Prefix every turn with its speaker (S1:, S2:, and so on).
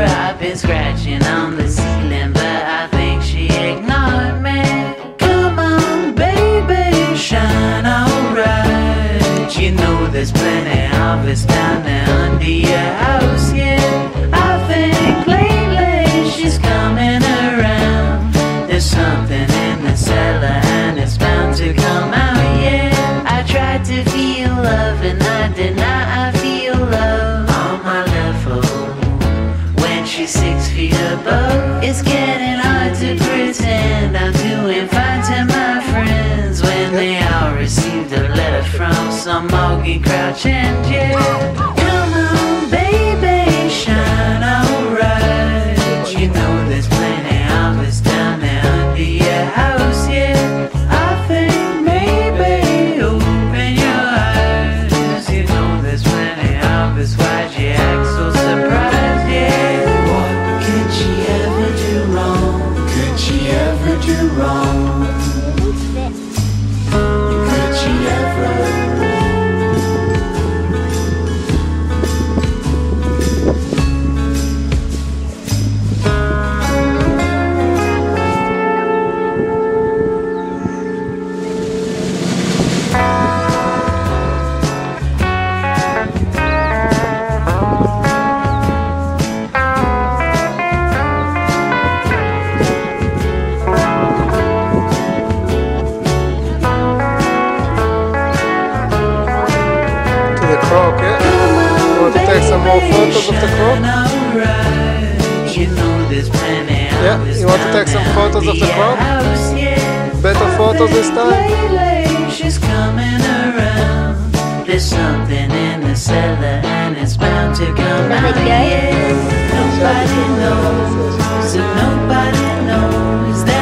S1: I've been scratching on the ceiling, but I think she ignored me. Come on, baby, shine alright. You know there's plenty of us down there under your house, yeah. I think lately she's coming around. There's something in the cellar and it's bound to come out, yeah. I tried to feel love and I did not. I feel love on my level. She's 6 feet above. It's getting hard to pretend I'm doing fine to my friends when they all received a letter from some moggy crouching, yeah. Come on, baby, shine alright. You know there's plenty of us down there under your house, yeah. I think maybe open your eyes. You know there's plenty of us. Why'd you act so surprised, yeah?
S2: Ever do wrong? Could she ever?
S3: Croc, yeah? You want to take some more photos of the croc? Yeah, you want to take some photos of the croc? Better photos this time?
S1: She's coming around. There's something in the cellar and it's bound to come out, yeah. Nobody knows, so nobody knows that